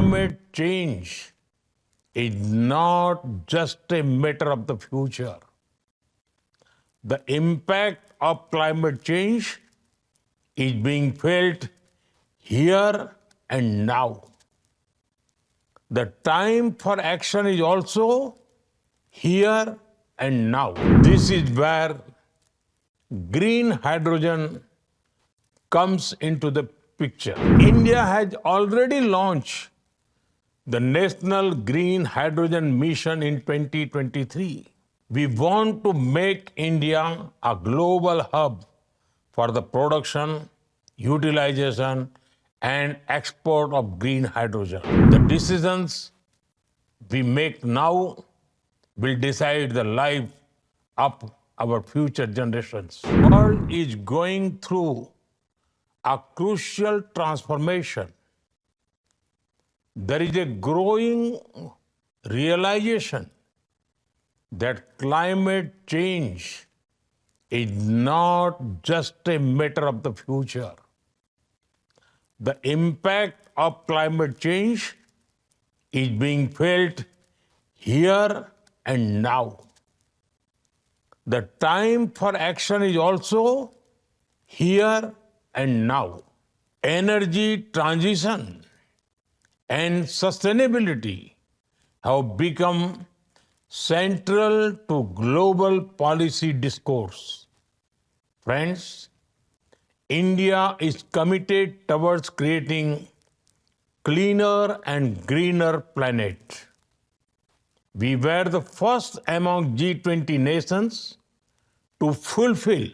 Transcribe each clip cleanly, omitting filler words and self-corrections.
climate change is not just a matter of the future. The impact of climate change is being felt here and now. The time for action is also here and now. This is where green hydrogen comes into the picture. India has already launched the National Green Hydrogen Mission in 2023. We want to make India a global hub for the production, utilization, and export of green hydrogen. The decisions we make now will decide the life of our future generations. The world is going through a crucial transformation. There is a growing realization that climate change is not just a matter of the future. The impact of climate change is being felt here and now. The time for action is also here and now. Energy transition and sustainability have become central to global policy discourse. Friends, India is committed towards creating cleaner and greener planet. We were the first among G20 nations to fulfill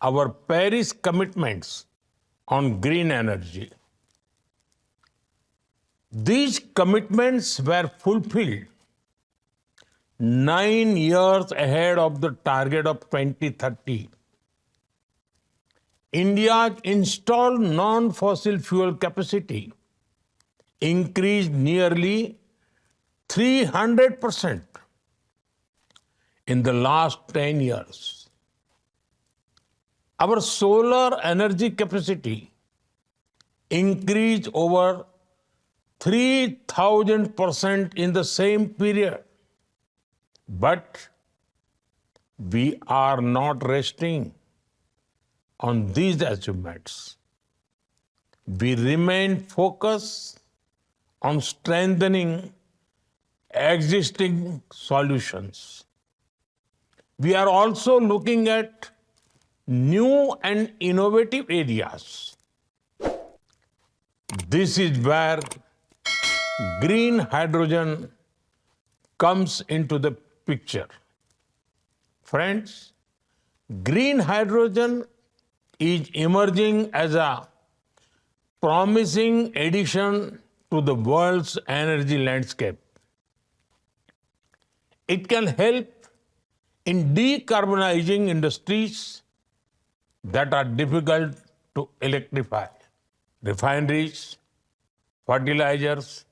our Paris commitments on green energy. These commitments were fulfilled 9 years ahead of the target of 2030. India's installed non-fossil fuel capacity increased nearly 300% in the last 10 years. Our solar energy capacity increased over 3,000% in the same period. But we are not resting on these achievements. We remain focused on strengthening existing solutions. We are also looking at new and innovative areas. This is where green hydrogen comes into the picture. Friends, green hydrogen is emerging as a promising addition to the world's energy landscape. It can help in decarbonizing industries that are difficult to electrify. Refineries, fertilizers,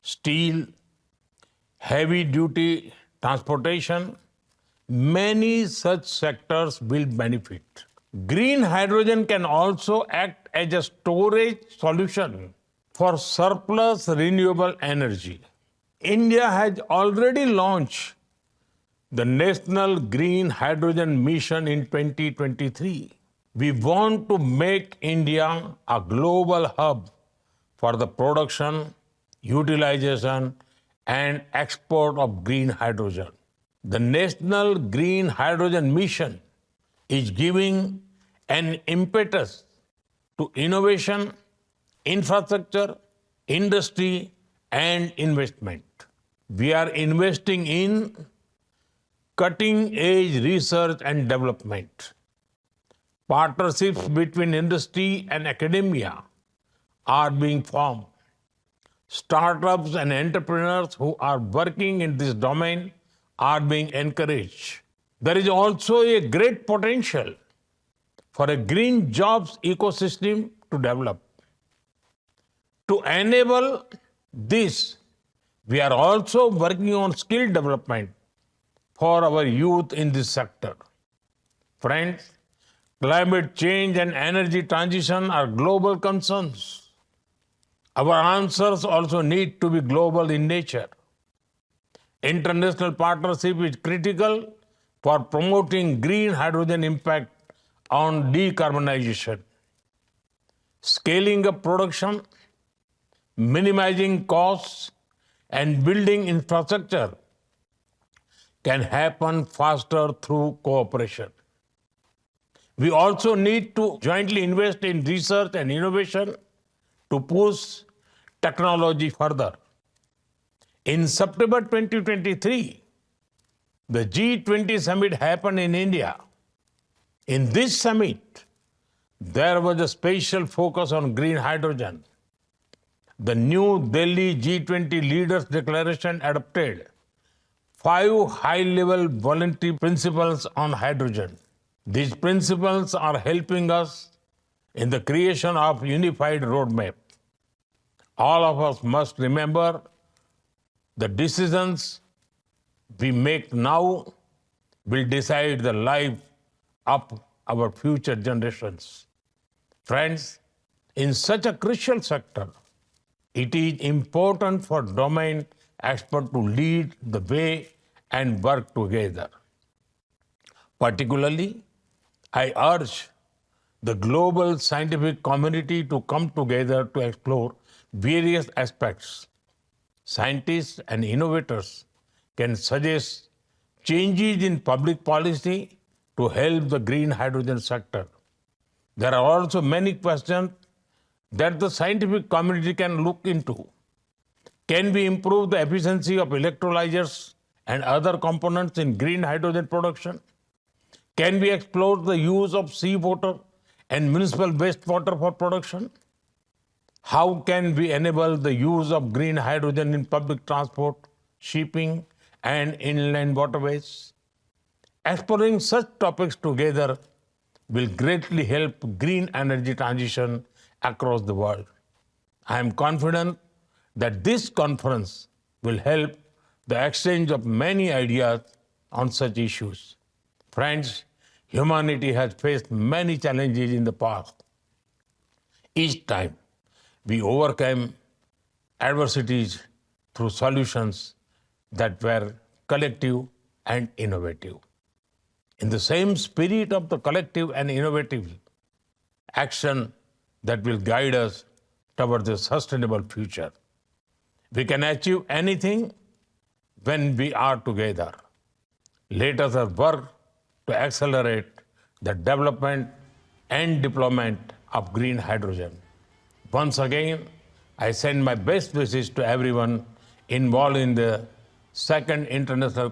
steel, heavy-duty transportation, many such sectors will benefit. Green hydrogen can also act as a storage solution for surplus renewable energy. India has already launched the National Green Hydrogen Mission in 2023. We want to make India a global hub for the production, utilization, and export of green hydrogen. The National Green Hydrogen Mission is giving an impetus to innovation, infrastructure, industry, and investment. We are investing in cutting-edge research and development. Partnerships between industry and academia are being formed. Startups and entrepreneurs who are working in this domain are being encouraged. There is also a great potential for a green jobs ecosystem to develop. To enable this, we are also working on skill development for our youth in this sector. Friends, climate change and energy transition are global concerns. Our answers also need to be global in nature. International partnership is critical for promoting green hydrogen impact on decarbonization. Scaling up production, minimizing costs, and building infrastructure can happen faster through cooperation. We also need to jointly invest in research and innovation to push technology further. In September 2023, the G20 summit happened in India. In this summit, there was a special focus on green hydrogen. The New Delhi G20 Leaders Declaration adopted 5 high-level voluntary principles on hydrogen. These principles are helping us in the creation of unified roadmap. All of us must remember the decisions we make now will decide the life of our future generations. Friends, in such a crucial sector, it is important for domain experts to lead the way and work together. Particularly, I urge the global scientific community to come together to explore various aspects. Scientists and innovators can suggest changes in public policy to help the green hydrogen sector. There are also many questions that the scientific community can look into. Can we improve the efficiency of electrolyzers and other components in green hydrogen production? Can we explore the use of seawater and municipal wastewater for production? How can we enable the use of green hydrogen in public transport, shipping, and inland waterways? Exploring such topics together will greatly help green energy transition across the world. I am confident that this conference will help the exchange of many ideas on such issues. Friends, humanity has faced many challenges in the past. Each time, we overcame adversities through solutions that were collective and innovative. In the same spirit of the collective and innovative action that will guide us towards a sustainable future. We can achieve anything when we are together. Let us work to accelerate the development and deployment of green hydrogen. Once again, I send my best wishes to everyone involved in the second International